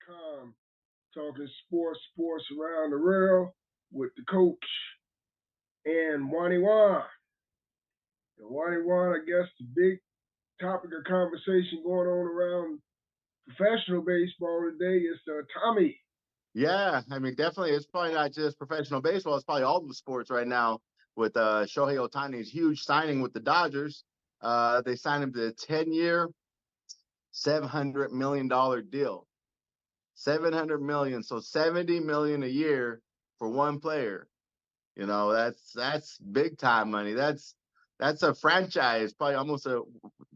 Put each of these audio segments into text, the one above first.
Com, talking sports around the world with the coach and Wani Wan. And Wani Wan, I guess the big topic of conversation going on around professional baseball today is Tommy. Yeah, I mean, definitely, it's probably not just professional baseball. It's probably all the sports right now with Shohei Ohtani's huge signing with the Dodgers. They signed him to a 10-year, $700 million deal. 700 million, so 70 million a year for one player. That's big time money. That's a franchise, probably almost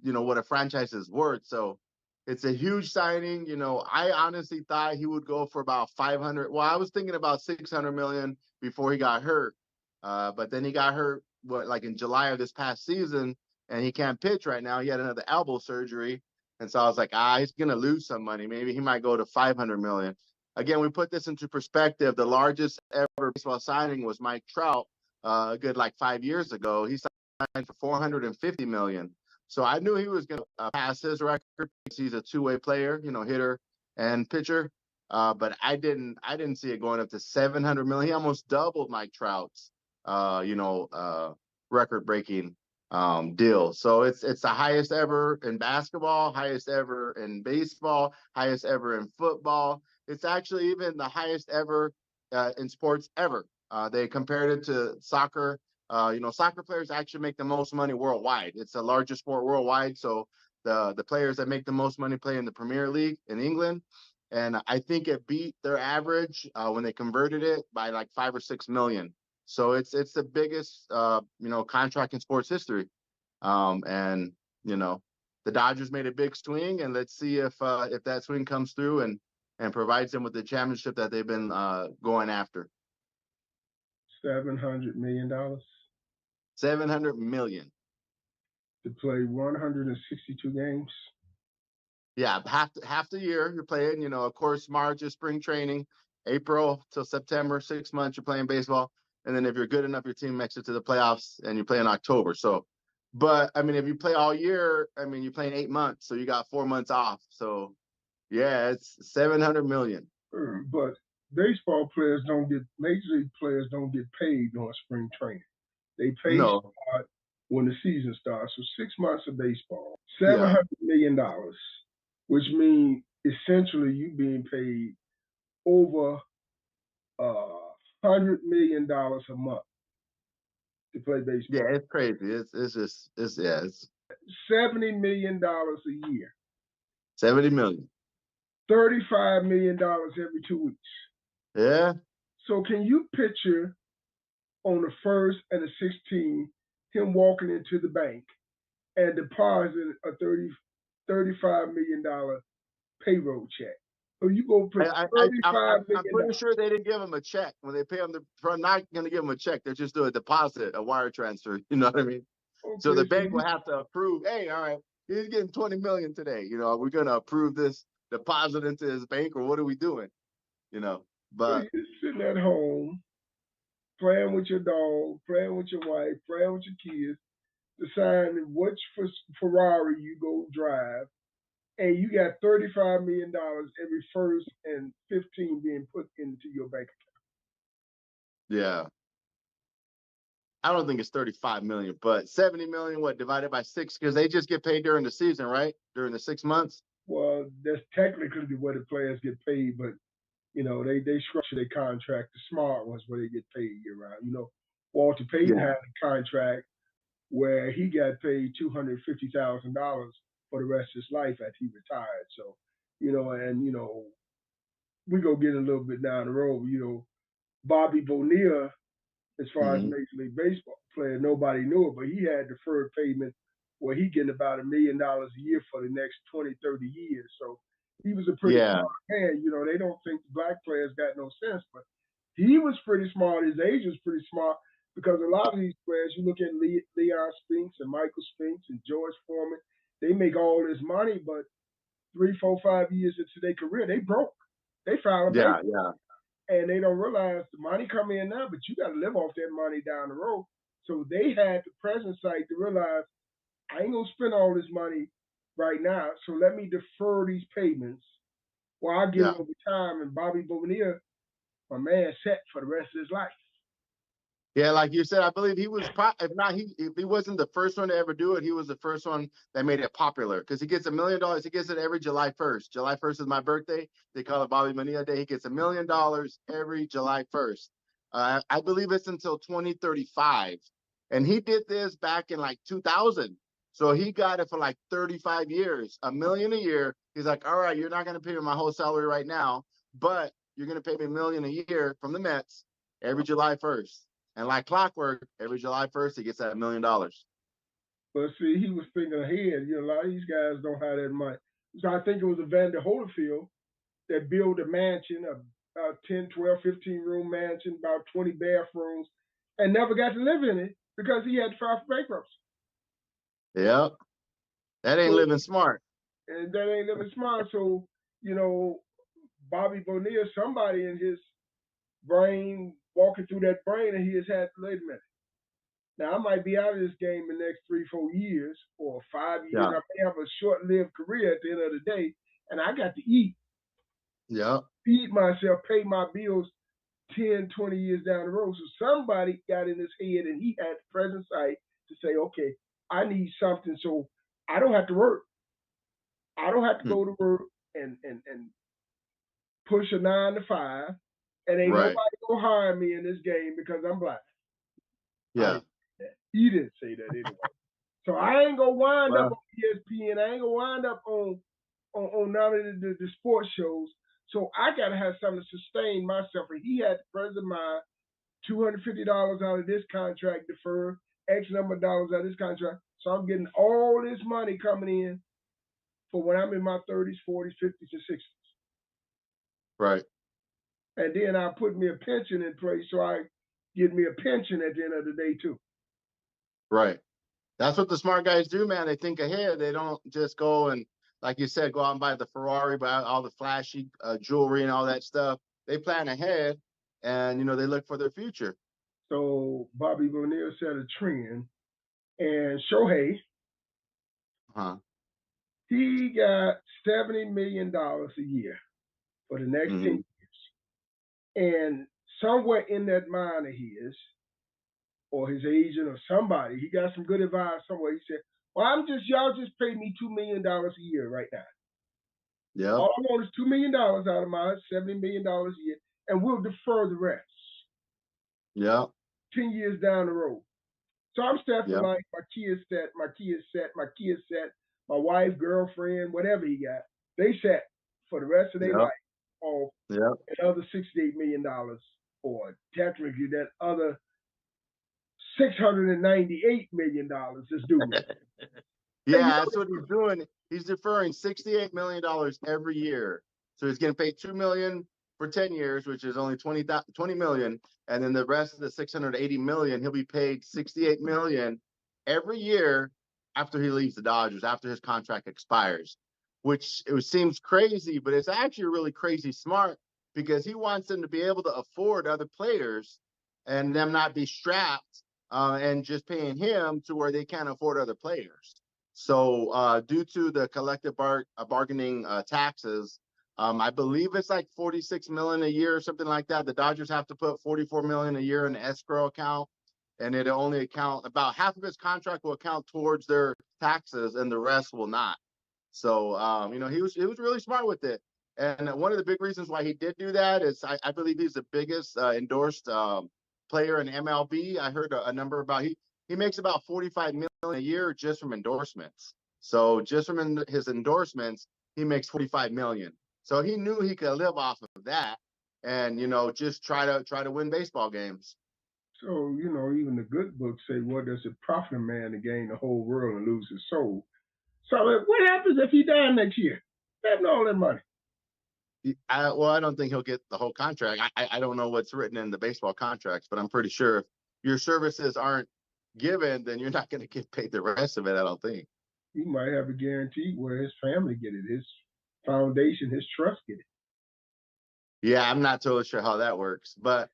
what a franchise is worth. So it's a huge signing. I honestly thought he would go for about 500. Well, I was thinking about 600 million before he got hurt. But then he got hurt like in July of this past season, and he can't pitch right now. He had another elbow surgery. And so I was like, he's going to lose some money. Maybe he might go to 500 million. Again, we put this into perspective. The largest ever baseball signing was Mike Trout, a good like 5 years ago. He signed for 450 million. So I knew he was going to pass his record because he's a two-way player, hitter and pitcher. But I didn't see it going up to 700 million. He almost doubled Mike Trout's, record-breaking deal. So it's the highest ever in basketball, highest ever in baseball, highest ever in football. It's actually even the highest ever in sports ever. They compared it to soccer. Soccer players actually make the most money worldwide. It's the largest sport worldwide. So the players that make the most money play in the Premier League in England. And I think it beat their average when they converted it by like 5 or 6 million. So it's the biggest contract in sports history. And the Dodgers made a big swing, and let's see if that swing comes through and provides them with the championship that they've been going after. $700 million 700 million to play 162 games. Yeah, half the year you're playing. Of course, March is spring training, April till September, 6 months you're playing baseball, and then if you're good enough, your team makes it to the playoffs, and you play in October. So, but I mean, if you play all year, I mean, you're playing 8 months, so you got 4 months off. So, yeah, it's 700 million. But baseball players don't get major league players don't get paid during spring training. They pay No, start when the season starts. So 6 months of baseball, yeah, $700 million, which means essentially you being paid over $100 million a month to play yeah, baseball. it's crazy. It's just it's $70 million a year, 70 million. $35 million every 2 weeks. Yeah, So can you picture on the first and the 16th him walking into the bank and depositing a $35 million payroll check? So you go put I'm 35 million pretty dollars. sure they didn't give him a check when they pay him. They're not going to give him a check. They're just doing a deposit, a wire transfer. You know what I mean? So Okay, the so bank will have to approve. Hey, all right, he's getting 20 million today. Are we going to approve this deposit into his bank, or what are we doing? But you're sitting at home playing with your dog, playing with your wife, playing with your kids, deciding which Ferrari you go drive, and you got $35 million every first and 15 being put into your bank yeah, I don't think it's 35 million, but 70 million. What divided by six? Because they just get paid during the season, right? During the 6 months. Well, that's technically the way the players get paid, but they structure their contract, the smart ones, where they get paid year round. Walter Payton Yeah, had a contract where he got paid $250,000 for the rest of his life after he retired. So, and we go get a little bit down the road. Bobby Bonilla, as far as hmm Major League Baseball player, nobody knew it, but he had deferred payment where he getting about $1 million a year for the next 20, 30 years. So he was a pretty yeah, smart man. They don't think the black players got no sense, but he was pretty smart. His age was pretty smart because a lot of these players, you look at Leon Spinks and Michael Spinks and George Foreman, they make all this money, but 3, 4, 5 years into their career, they broke. They filed a yeah, bankruptcy yeah, and they don't realize the money come in now, but you got to live off that money down the road. So they had the present sight to realize I ain't gonna spend all this money right now, so let me defer these payments Well, I get Yeah. it over time, and Bobby Bonilla, my man, set for the rest of his life. Yeah, like you said, I believe he was, if not, if he wasn't the first one to ever do it, he was the first one that made it popular because he gets $1 million. He gets it every July 1st. July 1st is my birthday. They call it Bobby Bonilla Day. He gets $1 million every July 1st. I believe it's until 2035. And he did this back in like 2000. So he got it for like 35 years, $1 million a year. He's like, all right, you're not going to pay me my whole salary right now, but you're going to pay me $1 million a year from the Mets every July 1st. And like clockwork, every July 1st, he gets that $1 million. But see, he was thinking ahead. You know, a lot of these guys don't have that money. So I think it was Evander Holyfield that built a mansion, a 10, 12, 15 room mansion, about 20 bathrooms, and never got to live in it because he had to file for bankruptcy. Yep. That ain't So, living smart. and that ain't living smart. So, you know, Bobby Bonilla, somebody in his brain, walking through that brain, and he has had, wait a minute. Now, I might be out of this game in the next 3, 4 years or 5 years. Yeah. I may have a short lived career at the end of the day, and I got to eat, Yep. feed myself, pay my bills 10, 20 years down the road. So somebody got in his head and he had the present sight to say, okay, I need something so I don't have to work. I don't have to go to work and push a 9 to 5, and ain't Right. nobody gonna hire me in this game because I'm black. I Yeah. didn't say that. He didn't say that anyway. So I ain't gonna wind up Well, on ESPN. I ain't gonna wind up on none of the sports shows. So I gotta have something to sustain myself. And he had the present mind, $250 out of this contract deferred, X number of dollars out of this contract. So I'm getting all this money coming in for when I'm in my 30s, 40s, 50s, and 60s. right. And then I put me a pension in place so I get me a pension at the end of the day too. Right. That's what the smart guys do, man. They think ahead. They don't just go and, like you said, go out and buy the Ferrari, buy all the flashy jewelry and all that stuff. They plan ahead, and they look for their future. So Bobby Bonilla set a trend, and Shohei, Huh. he got $70 million a year for the next 10 Mm-hmm. years. And somewhere in that mind of his, or his agent or somebody, he got some good advice somewhere. He said, well, y'all just pay me $2 million a year right now. Yep. All I want is $2 million out of my $70 million a year, and we'll defer the rest Yep. 10 years down the road. So I'm set for Yep. life. My kids set, my wife, girlfriend, whatever he got, they set for the rest of their Yep. life on Yep. another $68 million, or technically that other $698 million is due me. And Yeah, that's what he's doing. He's deferring $68 million every year. So he's getting paid $2 million for 10 years, which is only 20 million. And then the rest of the 680 million, he'll be paid 68 million every year after he leaves the Dodgers, after his contract expires, which it seems crazy, but it's actually really crazy smart because he wants them to be able to afford other players and them not be strapped and just paying him to where they can't afford other players. So due to the collective bargaining taxes, I believe it's like 46 million a year or something like that. The Dodgers have to put 44 million a year in the escrow account, and it only account about half of his contract will account towards their taxes, and the rest will not. So he was really smart with it. And one of the big reasons why he did do that is I believe he's the biggest endorsed player in MLB. I heard a number about he makes about 45 million a year just from endorsements. So just from his endorsements, he makes 45 million. So he knew he could live off of that, and just try to win baseball games. So, even the good books say, what does it profit a man to gain the whole world and lose his soul? So what happens if he dies next year? Having all that money. I don't think he'll get the whole contract. I don't know what's written in the baseball contracts, but I'm pretty sure if your services aren't given, then you're not going to get paid the rest of it. I don't think. He might have a guarantee where his family get it, his foundation, his trust get it. Yeah, I'm not totally sure how that works, but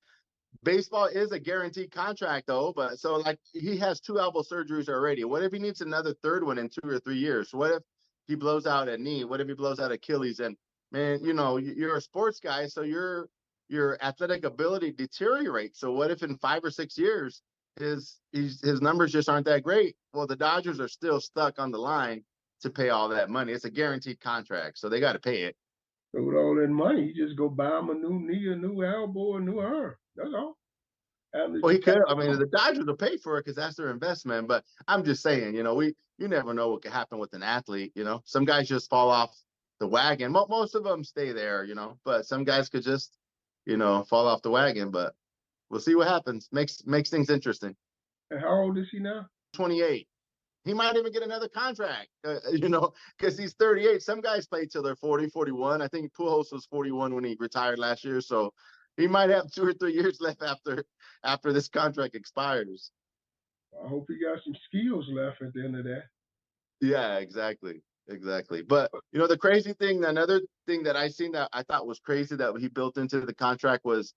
baseball is a guaranteed contract though. But so like he has 2 elbow surgeries already. What if he needs another third one in 2 or 3 years? What if he blows out a knee? What if he blows out Achilles? And man, you're a sports guy, so your athletic ability deteriorates. So what if in 5 or 6 years his numbers just aren't that great? Well, the Dodgers are still stuck on the line to pay all that money. It's a guaranteed contract, so they got to pay it. So with all that money, you just go buy him a new knee, a new elbow, a new arm. That's all. After Well, you he pass could. I it mean, on. the Dodgers will pay for it because that's their investment. But I'm just saying, you never know what could happen with an athlete. Some guys just fall off the wagon. Most of them stay there, but some guys could just, fall off the wagon. But we'll see what happens. Makes things interesting. And how old is he now? 28. He might even get another contract, because he's 38. Some guys play till they're 40, 41. I think Pujols was 41 when he retired last year. So he might have 2 or 3 years left after this contract expires. I hope he got some skills left at the end of that. Yeah, exactly. Exactly. But the crazy thing, another thing that I seen that I thought was crazy that he built into the contract was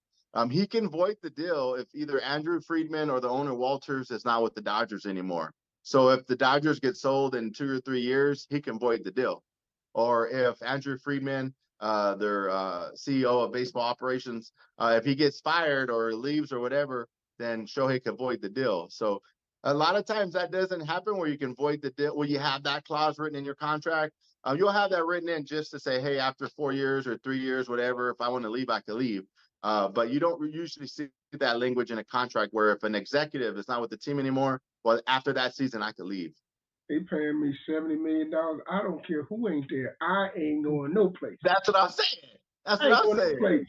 he can void the deal if either Andrew Friedman or the owner Walters is not with the Dodgers anymore. So if the Dodgers get sold in 2 or 3 years, he can void the deal. Or if Andrew Friedman, their CEO of baseball operations, if he gets fired or leaves or whatever, then Shohei can void the deal. So a lot of times that doesn't happen where you can void the deal, where you have that clause written in your contract. You'll have that written in just to say, hey, after 4 years or 3 years, whatever, if I want to leave, I can leave. But you don't usually see that language in a contract where if an executive is not with the team anymore, well, after that season, I could leave. They paying me $70 million. I don't care who ain't there. I ain't going no place. That's what I'm saying. That's I what ain't I'm going no saying. place.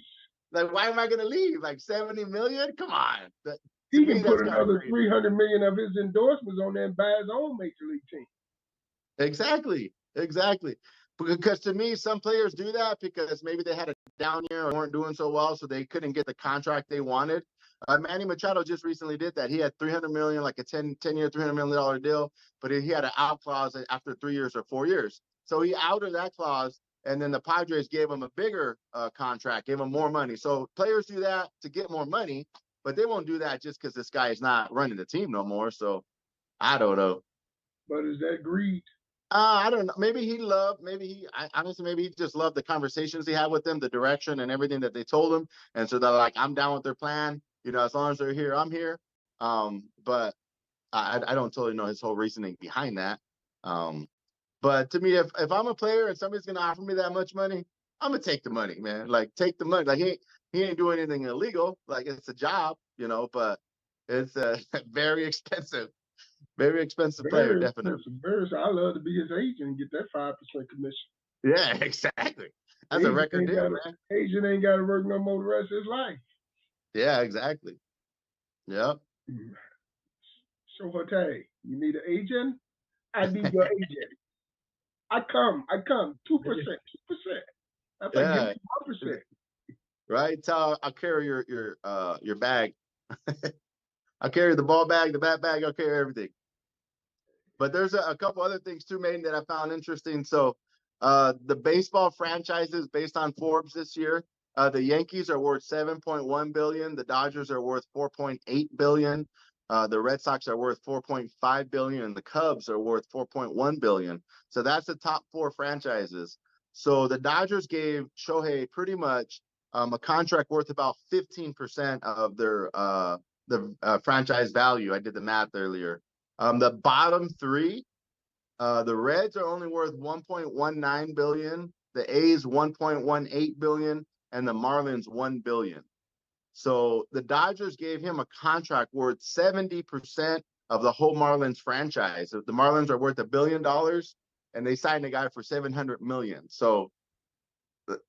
Like, why am I going to leave? Like 70 million? Come on. To He me, can that's put kind of another crazy. 300 million of his endorsements on there and buy his own major league team. Exactly. Exactly. Because to me, some players do that because maybe they had a down year or weren't doing so well, so they couldn't get the contract they wanted. Manny Machado just recently did that. He had 300 million, like a 10-year, $300 million deal, but he had an out clause after 3 years or 4 years. So he outed that clause, and then the Padres gave him a bigger contract, gave him more money. So players do that to get more money, but they won't do that just because this guy is not running the team no more. So I don't know. But is that greed? I don't know. Honestly, maybe he just loved the conversations he had with them, the direction and everything that they told him. And so they're like, I'm down with their plan. As long as they're here, I'm here. But I don't totally know his whole reasoning behind that. But to me, if I'm a player and somebody's going to offer me that much money, I'm going to take the money, man. Like, take the money. Like, he ain't doing anything illegal. Like, it's a job, but it's very expensive. Very expensive player, Very definitely. expensive. I love to be his agent and get that 5% commission. Yeah, exactly. That's a record deal, man. Agent ain't got to work no more the rest of his life. Yeah, exactly. Yep. Shohei, you need an agent? I be your agent. I come 2%, 2%. That's like give Yeah. me 1%. Right. So I'll carry your bag. I'll carry the ball bag, the bat bag. I'll carry everything. But there's a couple other things too, Maiden, that I found interesting. So the baseball franchises based on Forbes this year, the Yankees are worth 7.1 billion. The Dodgers are worth 4.8 billion. The Red Sox are worth 4.5 billion, and the Cubs are worth 4.1 billion. So that's the top four franchises. So the Dodgers gave Shohei pretty much a contract worth about 15% of their franchise value. I did the math earlier. The bottom three, the Reds are only worth 1.19 billion, the A's 1.18 billion, and the Marlins 1 billion. So the Dodgers gave him a contract worth 70% of the whole Marlins franchise. The Marlins are worth $1 billion, and they signed a guy for 700 million. So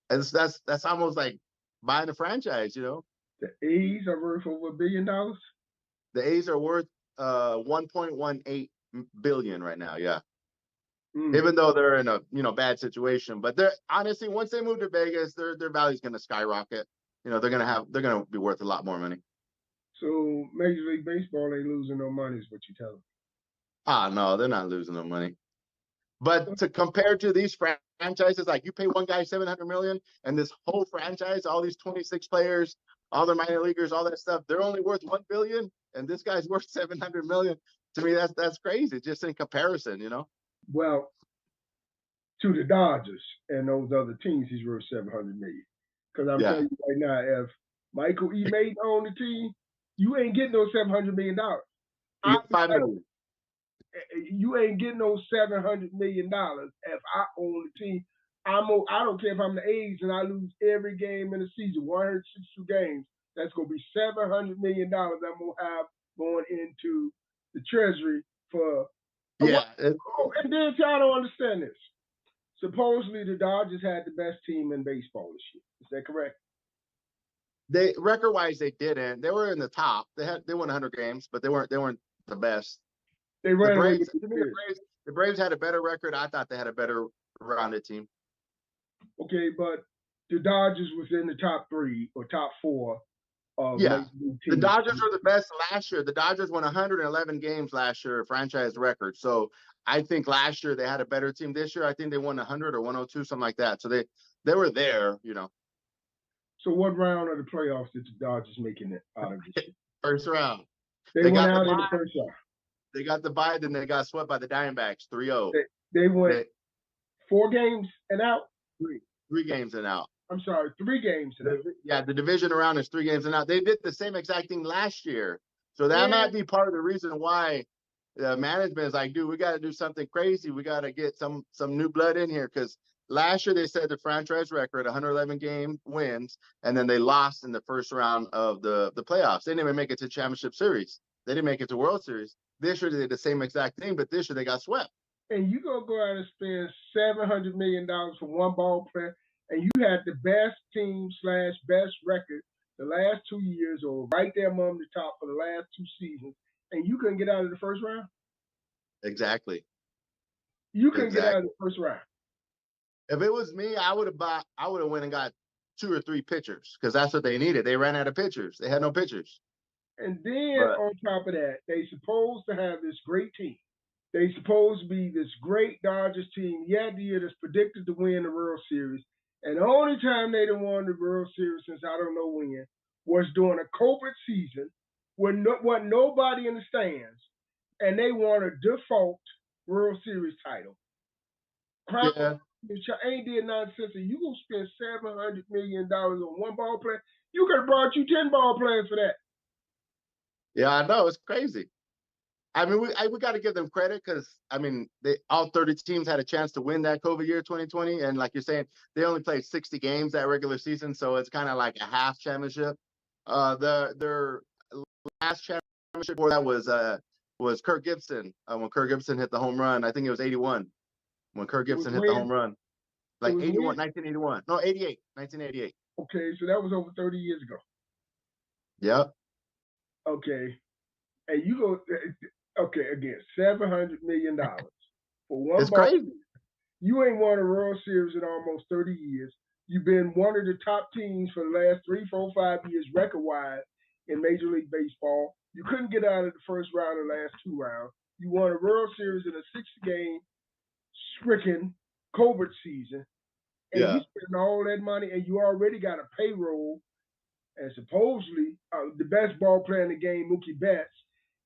that's almost like buying a franchise, The A's are worth over $1 billion. The A's are worth 1.18 billion right now. Yeah. Even though they're in a bad situation, but they're honestly, once they move to Vegas, their value is going to skyrocket. They're going to be worth a lot more money. So Major League Baseball ain't losing no money, is what you tell them. No, they're not losing no money. But to compare to these franchises, like you pay one guy 700 million, and this whole franchise, all these 26 players, all the minor leaguers, all that stuff, they're only worth 1 billion, and this guy's worth 700 million. To me, that's crazy, just in comparison, Well, to the Dodgers and those other teams, he's worth $700 million. Because I'm Yeah. telling you right now, if Michael E. Maton on the team, you ain't getting those $700 million. You get 5 million. You ain't getting those $700 million if I own the team. I don't care if I'm the A's and I lose every game in the season, 162 games. That's gonna be $700 million I'm gonna have going into the treasury for. Yeah. And then y'all don't understand this. Supposedly the Dodgers had the best team in baseball this year. Is that correct? They record wise they didn't. They were in the top. They won 100 games, but they weren't the best. They ran away with the Braves. The Braves had a better record. I thought they had a better rounded team. Okay, but the Dodgers was in the top 3 or top 4 of Yeah. teams. The Dodgers were the best last year. The Dodgers won 111 games last year, franchise record. So I think last year they had a better team. This year I think they won 100 or 102, something like that. So they were there, you know. So what round of the playoffs did the Dodgers make it out of this year? First round. They went out in the first round. They got the bye, then they got swept by the Diamondbacks 3-0. They went 4 games and out? 3 games and out. I'm sorry, 3 games and out. Yeah, the division around is 3 games and out. They did the same exact thing last year. So that might be part of the reason why the management is like, dude, we got to do something crazy. We got to get some new blood in here, because last year they said the franchise record, 111 game wins, and then they lost in the first round of the playoffs. They didn't even make it to championship series. They didn't make it to World Series. This year they did the same exact thing, but this year they got swept. And you gonna go out and spend $700 million for one ball player, and you had the best team / best record the last 2 years, or right there among the top for the last 2 seasons, and you couldn't get out of the first round? Exactly. You couldn't get out of the first round. If it was me, I would have went and got 2 or 3 pitchers, because that's what they needed. They ran out of pitchers. They had no pitchers. And then on top of that, they supposed to have this great team. They supposed to be this great Dodgers team. Yeah, the year that's predicted to win the World Series. And the only time they done won the World Series since I don't know when was during a COVID season when wasn't nobody in the stands, and they won a default World Series title. Ain't did nonsense. You gonna spend $700 million on one ball player? You could have brought you 10 ball players for that. Yeah, I know, it's crazy. I mean, we got to give them credit, because I mean, all 30 teams had a chance to win that COVID year 2020, and like you're saying, they only played 60 games that regular season, so it's kind of like a half championship. Their last championship before that was Kirk Gibson, when Kirk Gibson hit the home run. I think it was 81 when Kirk Gibson hit the home run, like 81, 1981, no 88, 1988. Okay, so that was over 30 years ago. Yep. Okay, and you go. Okay, again, $700 million for one it's ball. Crazy. You ain't won a World Series in almost 30 years. You've been one of the top teams for the last 3, 4, 5 years record-wise in Major League Baseball. You couldn't get out of the first round of the last 2 rounds. You won a World Series in a 60-game stricken COVID season. And you spend all that money, and you already got a payroll, and supposedly the best ball player in the game, Mookie Betts.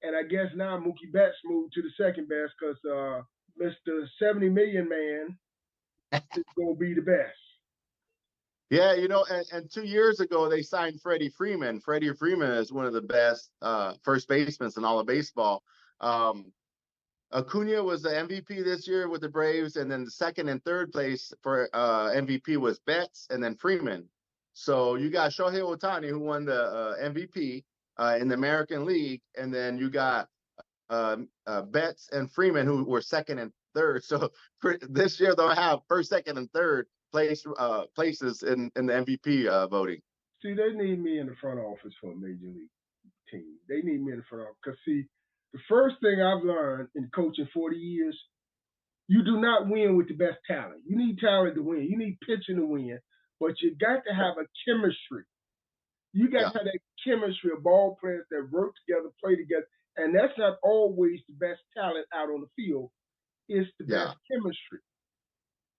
And I guess now Mookie Betts moved to the second best, because Mr. 70 million man is going to be the best. Yeah, you know, and 2 years ago they signed Freddie Freeman. Freddie Freeman is one of the best first basemen in all of baseball. Acuna was the MVP this year with the Braves, and then the second and third place for MVP was Betts and then Freeman. So you got Shohei Ohtani, who won the MVP in the American League, and then you got Betts and Freeman, who were second and third. So this year they'll have first, second, and third places in the MVP voting. See, they need me in the front office for a major league team. They need me in the front office, because see, the first thing I've learned in coaching 40 years, you do not win with the best talent. You need talent to win. You need pitching to win, but you got to have a chemistry. You got to have that chemistry of ball players that work together, play together, and that's not always the best talent out on the field. It's the best chemistry.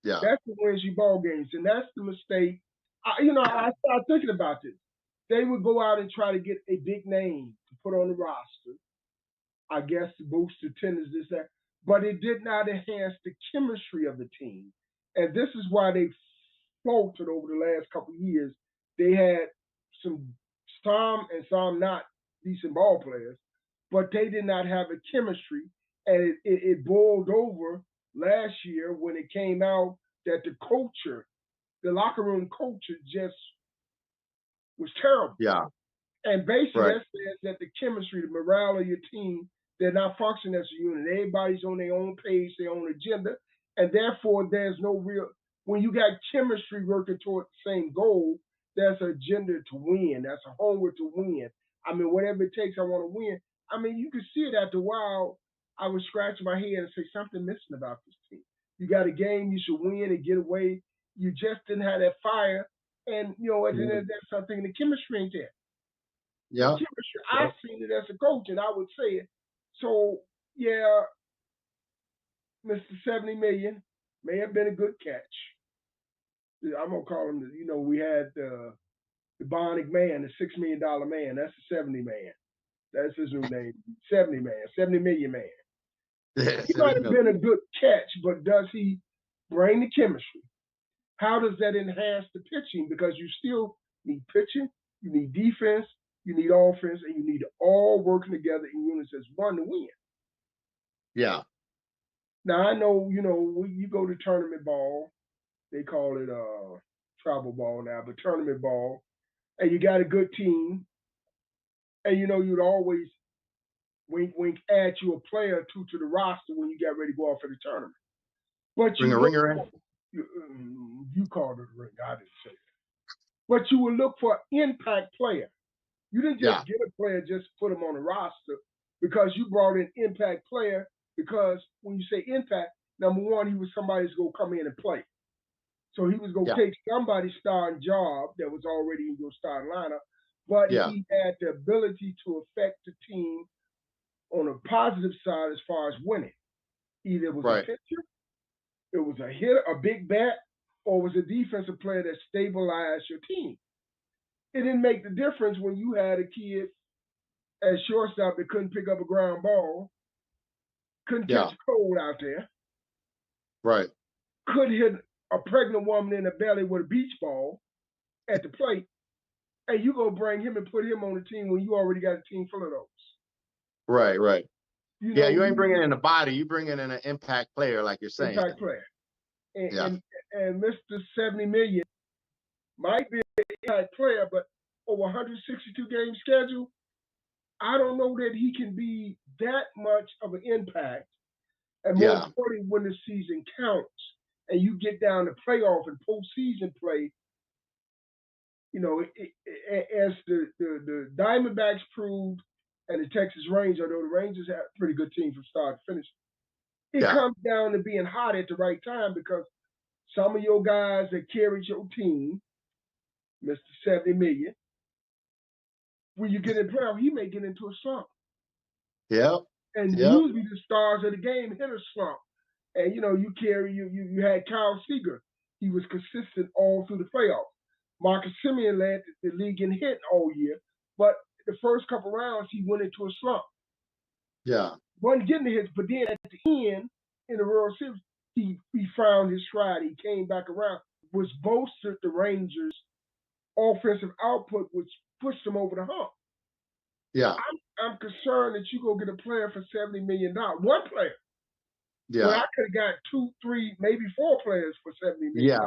Yeah, that's what wins you ball games, and that's the mistake. I started thinking about this. They would go out and try to get a big name to put on the roster, I guess, to boost attendance, this, that, but it did not enhance the chemistry of the team. And this is why they faltered over the last couple of years. They had some and some not decent ball players, but they did not have a chemistry. And it boiled over last year when it came out that the locker room culture just was terrible. Yeah. And basically, Right. that says that the chemistry, the morale of your team, they're not functioning as a unit. Everybody's on their own page, their own agenda, and therefore there's no real. When you got chemistry working toward the same goal, there's an agenda to win. That's a hunger to win. I mean, whatever it takes, I want to win. I mean, you could see it after a while. I was scratching my head and say something missing about this team. You got a game you should win and get away. You just didn't have that fire, and at the end of the day, something the chemistry ain't there. Yeah. Chemistry. I've seen it as a coach, and I would say it. So yeah, Mr. 70 million may have been a good catch. I'm gonna call him. We had the Bionic Man, the $6 million man. That's the 70 man. That's his new name. 70 man, 70 million man. Yeah, He might have been a good catch, but does he bring the chemistry? How does that enhance the pitching? Because you still need pitching, you need defense, you need offense, and you need all working together in units as one to win. Yeah. Now I know, when you go to tournament ball, they call it travel ball now, but tournament ball, and you got a good team, and you'd always wink wink add you a player or two to the roster when you got ready to go off for the tournament. But Bring a ringer in. You called it a ring. I didn't say that. But you would look for an impact player. You didn't just get a player just put him on the roster because you brought in impact player. Because when you say impact, number one, he was somebody who's going to come in and play. So he was going to take somebody's starting job that was already in your starting lineup, but he had the ability to affect the team on a positive side as far as winning. Either it was a pitcher, it was a hitter, a big bat, or it was a defensive player that stabilized your team. It didn't make the difference when you had a kid at shortstop that couldn't pick up a ground ball, couldn't catch a cold out there. Right. Could hit a pregnant woman in the belly with a beach ball at the plate, and you go bring him and put him on the team when you already got a team full of those. Right. You ain't bringing in a body. You bring in an impact player, like you're saying. Impact player. And Mr. 70 million might be an impact player, but over 162 game schedule, I don't know that he can be that much of an impact. And more importantly, when the season counts and you get down to playoff and postseason play, as the Diamondbacks proved and the Texas Rangers, although the Rangers have a pretty good team from start to finish, it comes down to being hot at the right time because some of your guys that carried your team, Mr. 70 million, when you get in playoff, he may get into a slump. And usually the stars of the game hit a slump. And you had Kyle Seager. He was consistent all through the playoffs. Marcus Semien led the league in hit all year, but the first couple rounds he went into a slump. Wasn't getting the hits, but then at the end in the World Series, he found his stride. He came back around, which bolstered the Rangers' offensive output, which pushed them over the hump. I'm concerned that you go get a player for $70 million. One player. Well, I could have got 2, 3, maybe 4 players for $70 million.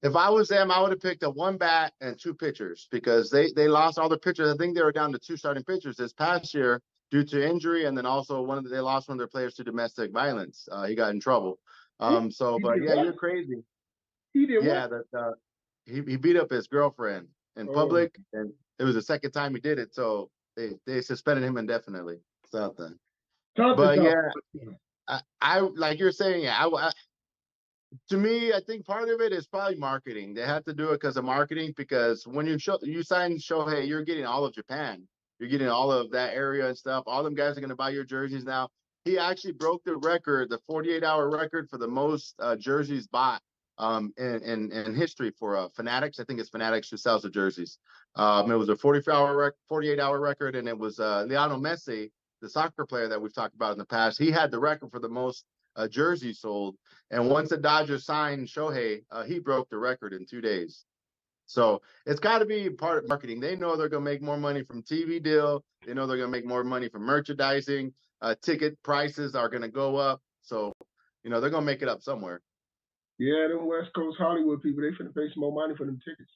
If I was them, I would have picked up 1 bat and 2 pitchers because they lost all their pitchers. I think they were down to 2 starting pitchers this past year due to injury, and then also they lost one of their players to domestic violence. He got in trouble. You're crazy. He did what? He beat up his girlfriend in public, and it was the second time he did it. So they suspended him indefinitely. Something. But I like you're saying. To me, I think part of it is probably marketing. They had to do it because of marketing. Because when you sign Shohei, you're getting all of Japan. You're getting all of that area and stuff. All them guys are going to buy your jerseys now. He actually broke the record, the 48-hour record for the most jerseys bought in history for Fanatics. I think it's Fanatics who sells the jerseys. It was a 48-hour record, and it was Lionel Messi, the soccer player that we've talked about in the past. He had the record for the most jerseys sold. And once the Dodgers signed Shohei, he broke the record in 2 days. So it's got to be part of marketing. They know they're going to make more money from TV deal. They know they're going to make more money from merchandising. Ticket prices are going to go up. So, they're going to make it up somewhere. Yeah, them West Coast Hollywood people, they finna pay some more money for them tickets.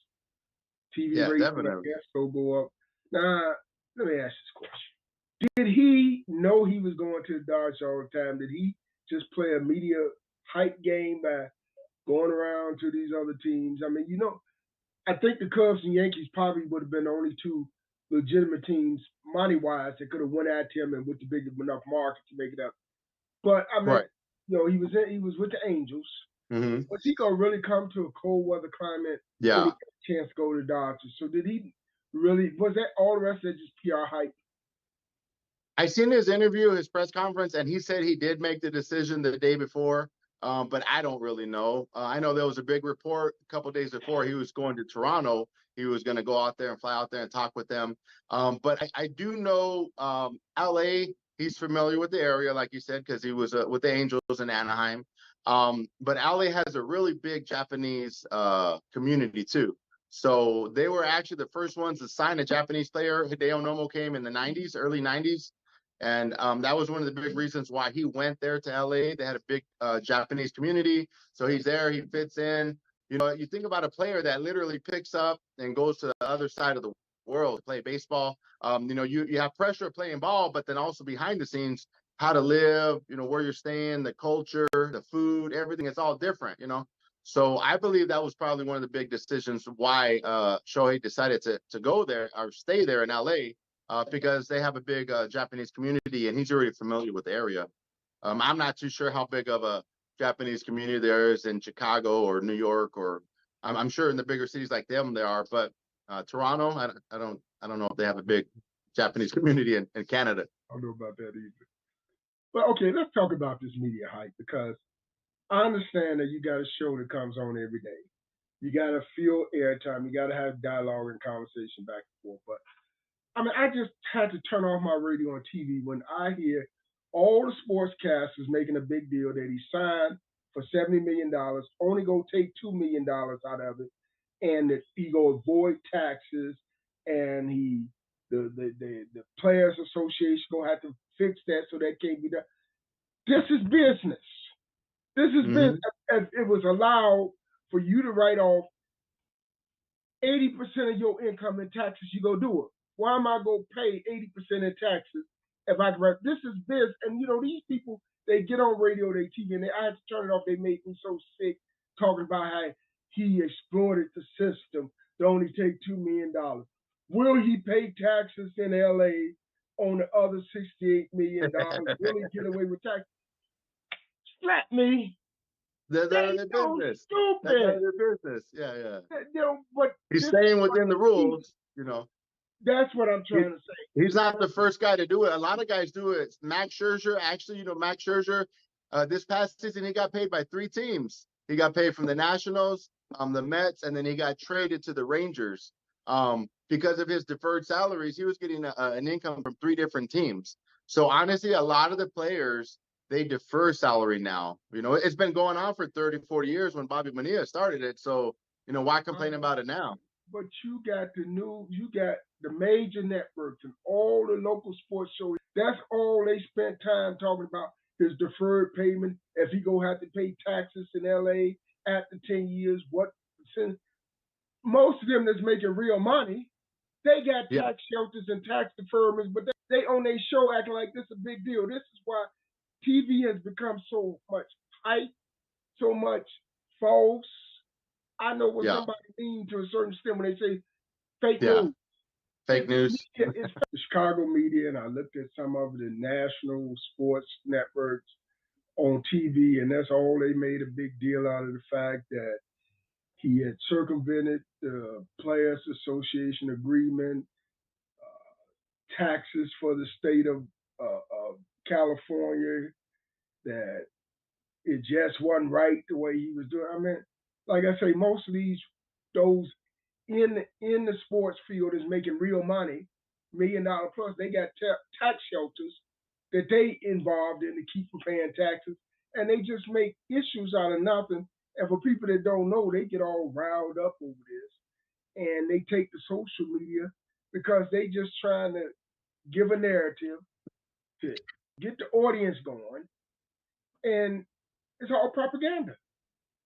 TV rates, I guess, go up. Now, let me ask this question. Did he know he was going to the Dodgers all the time? Did he just play a media hype game by going around to these other teams? I mean, I think the Cubs and Yankees probably would have been the only two legitimate teams, money-wise, that could have went at him and with the big enough market to make it up. But I mean, right. He was with the Angels. Mm-hmm. Was he gonna really come to a cold weather climate? Yeah. And he got a chance to go to the Dodgers. So did he really? Was that all the rest of it just PR hype? I seen his interview, his press conference, and he said he did make the decision the day before. But I don't really know. I know there was a big report a couple of days before he was going to Toronto. He was going to go out there and fly out there and talk with them. But I do know LA. He's familiar with the area, like you said, because he was with the Angels in Anaheim. But LA has a really big Japanese community too. So they were actually the first ones to sign a Japanese player. Hideo Nomo came in the 90s, early 90s. And that was one of the big reasons why he went there to LA. They had a big Japanese community. So he's there, he fits in. You think about a player that literally picks up and goes to the other side of the world to play baseball. You have pressure of playing ball, but then also behind the scenes, how to live, where you're staying, the culture, the food, everything. It's all different, So I believe that was probably one of the big decisions why Shohei decided to go there or stay there in LA. Because they have a big Japanese community, and he's already familiar with the area. I'm not too sure how big of a Japanese community there is in Chicago or New York, or I'm sure in the bigger cities like them there are. But Toronto, I don't know if they have a big Japanese community in Canada. I don't know about that either. But okay, let's talk about this media hype, because I understand that you got a show that comes on every day. You got to fill airtime. You got to have dialogue and conversation back and forth. But I mean, I just had to turn off my radio and TV when I hear all the sportscasters making a big deal that he signed for $70 million, only go take $2 million out of it, and that he go avoid taxes, and the Players Association gonna have to fix that so that can't be done. This is business. This is business. If it was allowed for you to write off 80% of your income in taxes, you go do it. Why am I going to pay 80% in taxes if I can write? This is business. And, these people, they get on radio, they TV, and I had to turn it off. They made me so sick talking about how he exploited the system to only take $2 million. Will he pay taxes in L.A. on the other $68 million? Will he get away with taxes? Slap me. They're business. Stupid. They're business. Yeah. But he's staying within the rules, That's what I'm trying to say. He's not the first guy to do it. A lot of guys do it. Max Scherzer, actually, Max Scherzer, this past season, he got paid by 3 teams. He got paid from the Nationals, the Mets, and then he got traded to the Rangers. Because of his deferred salaries, he was getting an income from 3 different teams. So honestly, a lot of the players, they defer salary now. It's been going on for 30, 40 years when Bobby Bonilla started it. So, why complain about it now? But you got the major networks and all the local sports shows. That's all they spent time talking about, his deferred payment. If he go have to pay taxes in LA after 10 years, most of them that's making real money, they got tax shelters and tax deferments, but they on their show acting like this is a big deal. This is why TV has become so much hype, so much false. I know what somebody means to a certain extent when they say fake news. Fake news. It's the Chicago media, and I looked at some of the national sports networks on TV, and that's all they made a big deal out of, the fact that he had circumvented the Players Association agreement, taxes for the state of California, that it just wasn't right the way he was doing. I mean, like I say, most of those in the sports field is making real money, $1 million plus. They got tax shelters that they involved in to keep from paying taxes, and they just make issues out of nothing. And for people that don't know, they get all riled up over this, and they take to social media because they just trying to give a narrative to get the audience going, and it's all propaganda.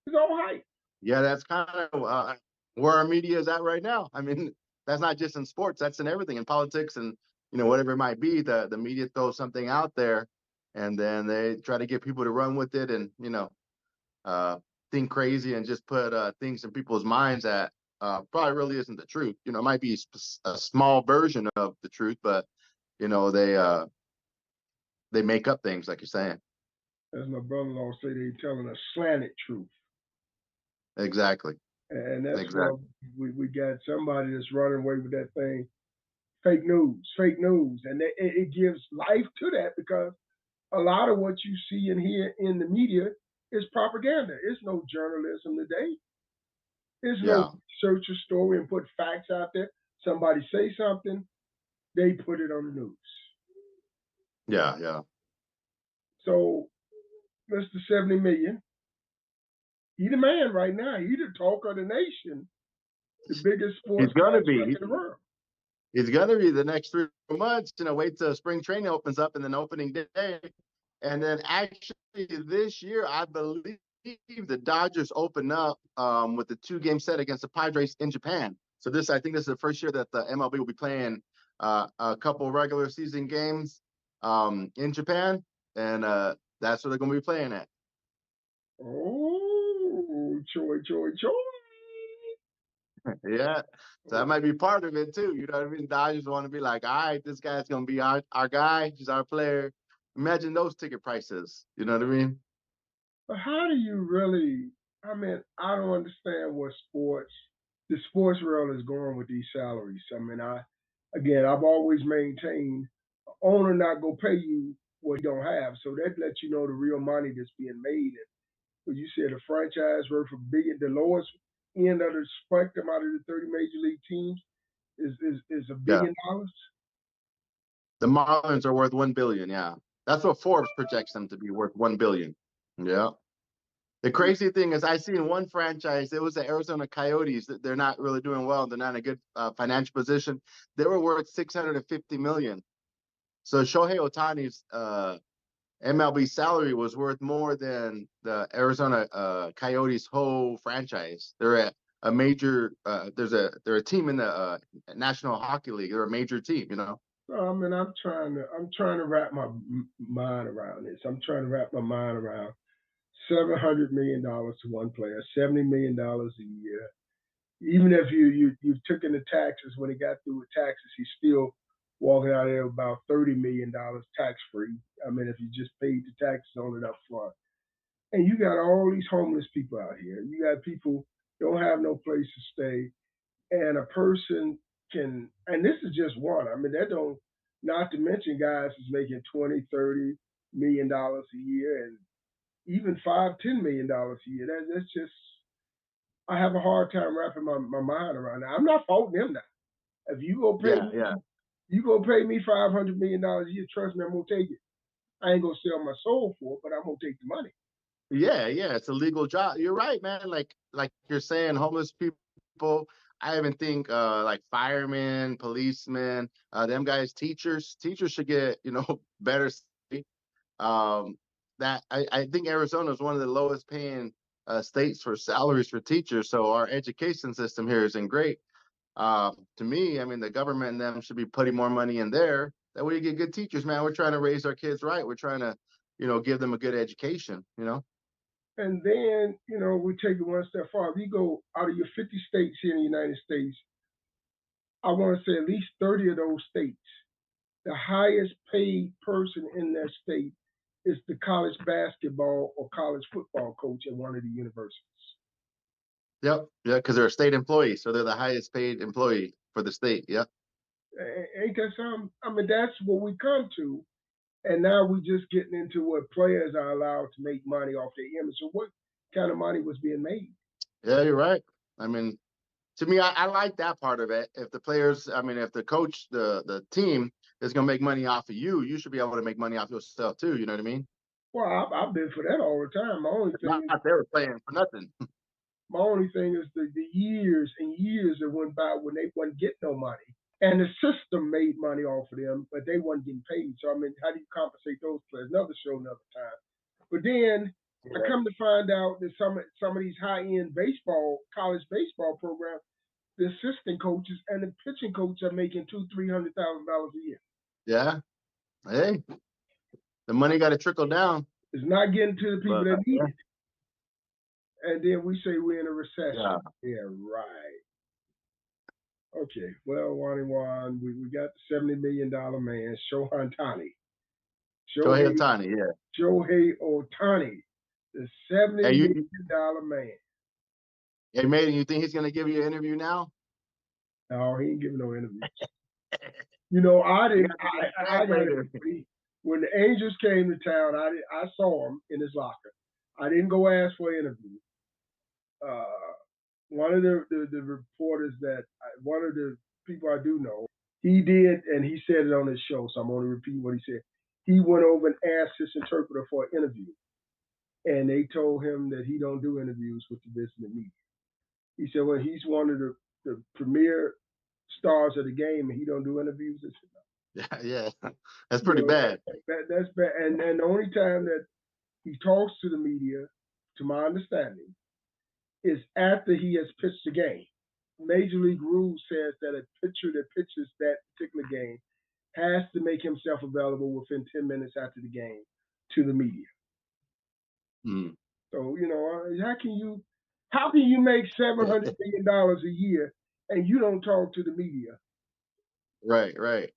It's all hype. Yeah, that's kind of where our media is at right now. I mean, that's not just in sports; that's in everything, in politics, and whatever it might be. The media throws something out there, and then they try to get people to run with it, and uh, think crazy and just put things in people's minds that probably really isn't the truth. It might be a small version of the truth, but they make up things like you're saying. As my brother-in-law say, they telling a slanted truth. Exactly. And that's where Exactly. we got somebody that's running away with that thing. Fake news, fake news. And it gives life to that because a lot of what you see and hear in the media is propaganda. It's no journalism today. There's no Yeah. search a story and put facts out there. Somebody say something, they put it on the news. Yeah. Yeah. So Mr. 70 million, he the man right now. He the talk of the nation, the biggest He's sports gonna be. contract in the world. He's gonna be the next 3 months. Wait till spring training opens up and then opening day, and then actually this year I believe the Dodgers open up with the 2-game set against the Padres in Japan. So I think this is the first year that the MLB will be playing a couple regular season games in Japan, and that's where they're gonna be playing at. Oh, Choi. Yeah. So that might be part of it too. You know what I mean? Dodgers want to be like, all right, this guy's gonna be our guy, he's our player. Imagine those ticket prices. You know what I mean? But how do you really? I mean, I don't understand what the sports world is going with these salaries. I mean, I've always maintained owner not gonna pay you what he don't have, so that lets you know the real money that's being made. And what you said, a franchise worth a billion, the lowest end of the spectrum out of the 30 major league teams is $1 Yeah. billion. The Marlins are worth 1 billion. Yeah. That's what Forbes projects them to be worth 1 billion. Yeah. The crazy thing is, I seen one franchise. It was the Arizona Coyotes. They're not really doing well. They're not in a good financial position. They were worth 650 million. So Shohei Ohtani's MLB salary was worth more than the Arizona Coyotes whole franchise. They're a major. They're a team in the National Hockey League. They're a major team. I mean, I'm trying to wrap my mind around this. I'm trying to wrap my mind around $700 million to one player, $70 million a year. Even if you took in the taxes when he got through with taxes, he's still walking out there with about $30 million tax free. I mean, if you just paid the taxes on it up front, and you got all these homeless people out here, you got people don't have no place to stay, and a person can, and this is just one. I mean, that don't, not to mention guys is making 20, $30 million a year, and even $5, $10 million a year. That's just, I have a hard time wrapping my mind around that. I'm not faulting them now. If you go pay Yeah, me, yeah. you go pay me $500 million a year. Trust me, I'm gonna take it. I ain't gonna sell my soul for it, but I'm gonna take the money. Yeah, yeah, it's a legal job. You're right, man. Like you're saying, homeless people. I even think like firemen, policemen, them guys, teachers should get better. Um, that I think Arizona is one of the lowest paying states for salaries for teachers. So our education system here isn't great. To me, I mean, the government and them should be putting more money in there. That way you get good teachers, man. We're trying to raise our kids right. We're trying to, give them a good education. And then, we take it one step farther. We go out of your 50 states here in the United States. I want to say at least 30 of those states, the highest paid person in that state is the college basketball or college football coach at one of the universities. Yep. Yeah, because they're a state employee, so they're the highest paid employee for the state. Yep. Ain't that something? I mean, that's what we come to. And now we're just getting into what players are allowed to make money off their image. So what kind of money was being made? Yeah, you're right. I mean, to me, I like that part of it. If the players, I mean, if the coach, the team is gonna make money off of you, you should be able to make money off yourself too. You know what I mean? Well, I've been for that all the time. Not they were playing for nothing. My only thing is the years and years that went by when they wouldn't get no money. And the system made money off of them, but they weren't getting paid. So, I mean, how do you compensate those players? Another show, another time. But then I come to find out that some of these high-end college baseball programs, the assistant coaches and the pitching coach are making $200,000-$300,000 a year. Yeah. Hey, the money got to trickle down. It's not getting to the people that need it. And then we say we're in a recession. Yeah, right. Okay, well, one, we got the $70 million man, Shohei Ohtani. Shohei Ohtani, yeah. Shohei Ohtani, the $70 million man. Hey, Maiden, you think he's going to give you an interview now? No, he ain't giving no interview. You know, I when the Angels came to town, I saw him in his locker. I didn't go ask for an interview. One of the reporters one of the people I do know, he did, and he said it on his show, so I'm going to repeat what he said. He went over and asked his interpreter for an interview, and they told him that he don't do interviews with the business media. He said, well, he's one of the premier stars of the game, and he don't do interviews. I said, no. Yeah, that's pretty bad. That's bad. And the only time that he talks to the media, to my understanding, is after he has pitched the game. Major League rules says that a pitcher that pitches that particular game has to make himself available within 10 minutes after the game to the media. Mm. So, you know, how can you make $700 million a year and you don't talk to the media? Right.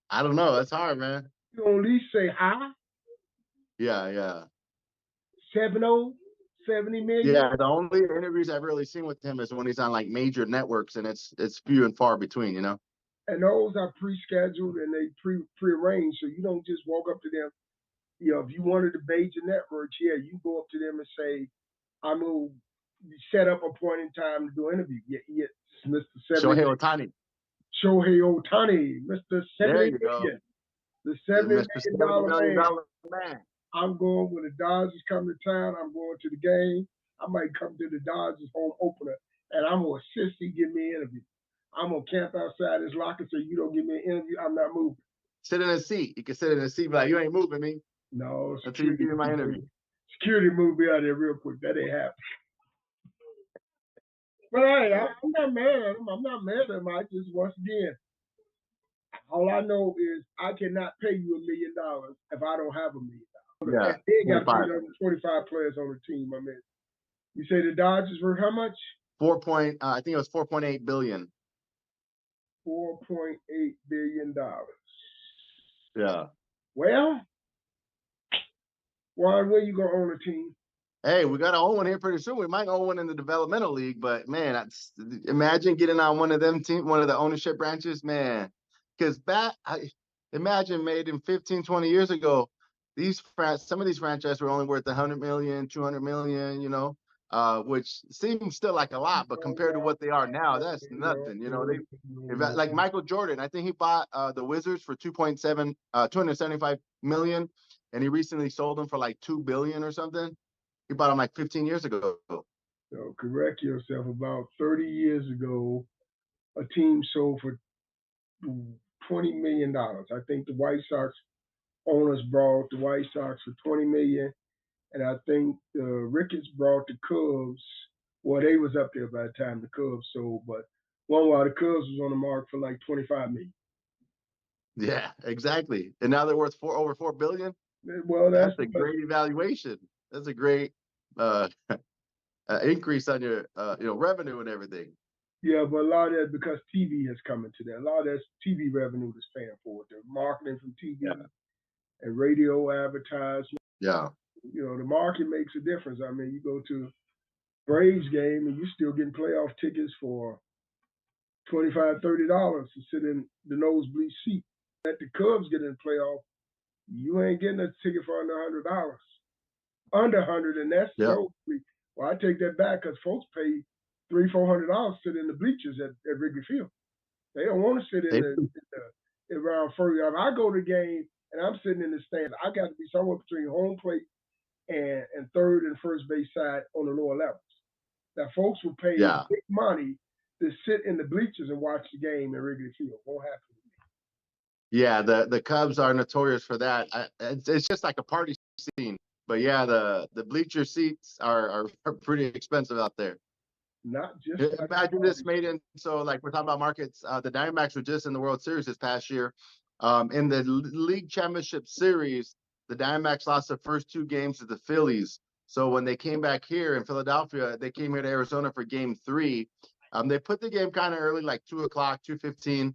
I don't know. That's hard, man. You don't at least say hi? Yeah. 70 million? Yeah, the only interviews I've really seen with him is when he's on like major networks, and it's few and far between, you know. And those are pre-scheduled and they pre-arranged, so you don't just walk up to them. You know, if you wanted the major networks, yeah, you go up to them and say, I'm going to set up a point in time to do an interview. Yeah, Mr. Shohei Ohtani. Shohei Ohtani, Mr. $70 million. The $70 million man. I'm going when the Dodgers come to town. I'm going to the game. I might come to the Dodgers home opener, and I'm going to insist he give me an interview. I'm going to camp outside his locker so you don't give me an interview. I'm not moving. Sit in a seat. You can sit in a seat, but like, you ain't moving me. No, until you give me my interview. Security moved me out of there real quick. That ain't happening. But hey, I'm not mad at him. I'm not mad at him. I just, once again, all I know is I cannot pay you $1 million if I don't have $1 million. Yeah, they got 25 players on the team. I mean, you say the Dodgers were how much? I think it was $4.8 billion. $4.8 billion. Yeah. Well, Juan, when you gonna own a team? Hey, we got to own one here pretty soon. We might own one in the developmental league, but man, imagine getting on one of them one of the ownership branches, man. Because imagine made in 15, 20 years ago, some of these franchises were only worth 100 million, 200 million, you know, which seems still like a lot, but compared to what they are now, that's nothing. You know, like Michael Jordan, I think he bought the Wizards for 275 million, and he recently sold them for like 2 billion or something. He bought them like 15 years ago. So correct yourself. About 30 years ago, a team sold for $20 million. I think the White Sox owners brought the White Sox for $20 million, and I think the Ricketts brought the Cubs. Well, they was up there by the time the Cubs sold, but one while the Cubs was on the market for like $25 million. Yeah, exactly. And now they're worth over $4 billion. Well, that's a great evaluation. That's a great increase on your revenue and everything. Yeah, but a lot of that because TV has come into that. A lot of that's TV revenue that's paying for it. The marketing from TV and radio advertising. Yeah. You know, the market makes a difference. I mean, you go to Braves game and you're still getting playoff tickets for $25, $30 to sit in the nosebleed seat. At the Cubs get in the playoff, you ain't getting a ticket for under $100. Under 100, and that's nosebleed. Well, I take that back because folks pay $300, $400 to sit in the bleachers at Wrigley Field. They don't want to sit in around 30. I go to the game and I'm sitting in the stands. I got to be somewhere between home plate and third and first base side on the lower levels. Now, folks will pay Yeah. big money to sit in the bleachers and watch the game in Wrigley Field. Won't happen. Yeah, the Cubs are notorious for that. It's just like a party scene. But yeah, the bleacher seats are pretty expensive out there. Not just like Imagine this made in, so like we're talking about markets. The Diamondbacks were just in the World Series this past year. In the League Championship Series, the Diamondbacks lost the first two games to the Phillies. So when they came back here in Philadelphia, they came here to Arizona for Game 3. They put the game kind of early, like 2 o'clock, 2:15.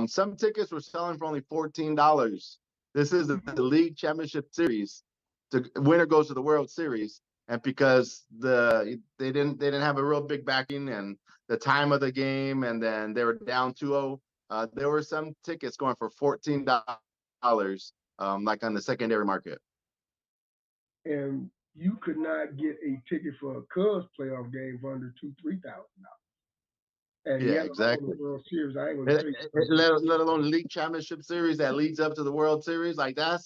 Some tickets were selling for only $14. This is the League Championship Series. The winner goes to the World Series. And because they didn't have a real big backing and the time of the game, and then they were down 2-0, there were some tickets going for $14, like on the secondary market. And you could not get a ticket for a Cubs playoff game for under $2,000-$3,000. And Yeah, yet alone exactly. the World Series, I ain't gonna tell you. Let alone the League Championship Series that leads up to the World Series, like No.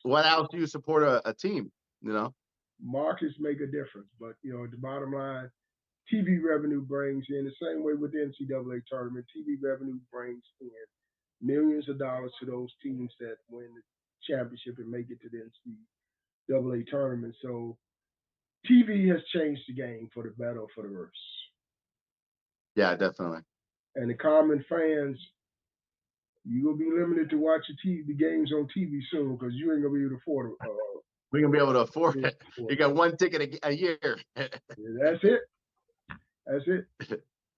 what else do you support a team? You know, Markets make a difference, but at the bottom line, TV revenue brings in the same way with the NCAA tournament. TV revenue brings in millions of dollars to those teams that win the championship and make it to the NCAA tournament. So TV has changed the game for the better or for the worse. yeah, definitely. And the common fans, you're gonna be limited to watching the games on TV soon because you ain't gonna be able to afford it. We're gonna be able to afford it. You got one ticket a year. Yeah, that's it. That's it.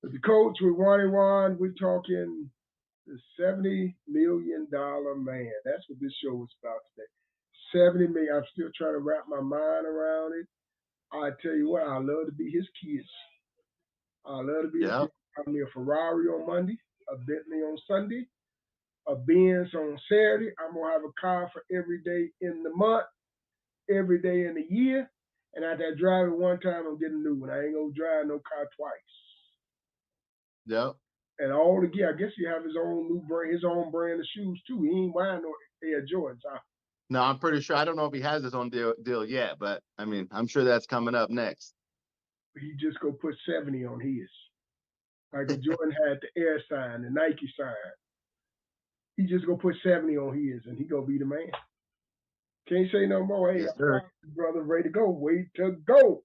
But the coach with Juan, we're talking the $70 million man. That's what this show was about today. 70 million. I'm still trying to wrap my mind around it. I tell you what, I love to be his kids. I love to be his kids. Buy me a Ferrari on Monday, a Bentley on Sunday, a Benz on Saturday. I'm gonna have a car for every day in the month, every day in the year. And after I drive it one time, I'm getting a new one. I ain't gonna drive no car twice. Yep. And all the gear, I guess he have his own new brand, his own brand of shoes too. He ain't buying no Air Jordans. No, I'm pretty sure. I don't know if he has his own deal yet, but I mean, I'm sure that's coming up next. He just go put 70 on his. Michael Jordan had the Air sign, the Nike sign. He just go put 70 on his, and he gonna be the man. Can't say no more. Hey, yes, sir. Brother, ready to go. Way to go.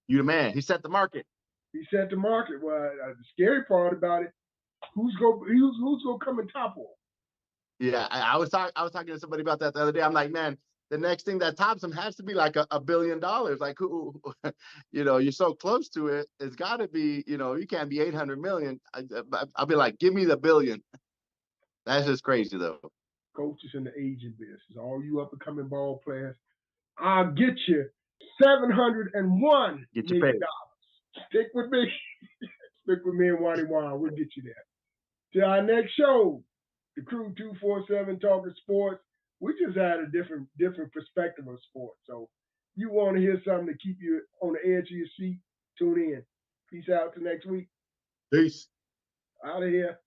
You the man. He set the market. He set the market. Well, the scary part about it, who's gonna come and topple him? Yeah, I was talking to somebody about that the other day. I'm like, man, the next thing that tops him has to be like $1 billion. Like, who, you're so close to it. It's got to be, you can't be 800 million. I'll be like, give me the billion. That's just crazy, though. Coaches in the agent business, all you up and coming ball players, I'll get you $701 million. Stick with me. Stick with me and Wani Wan. We'll get you there. To our next show, the Crew 247 Talking Sports. We just had a different perspective of sports. So you want to hear something to keep you on the edge of your seat, tune in. Peace out till next week. Peace. Out of here.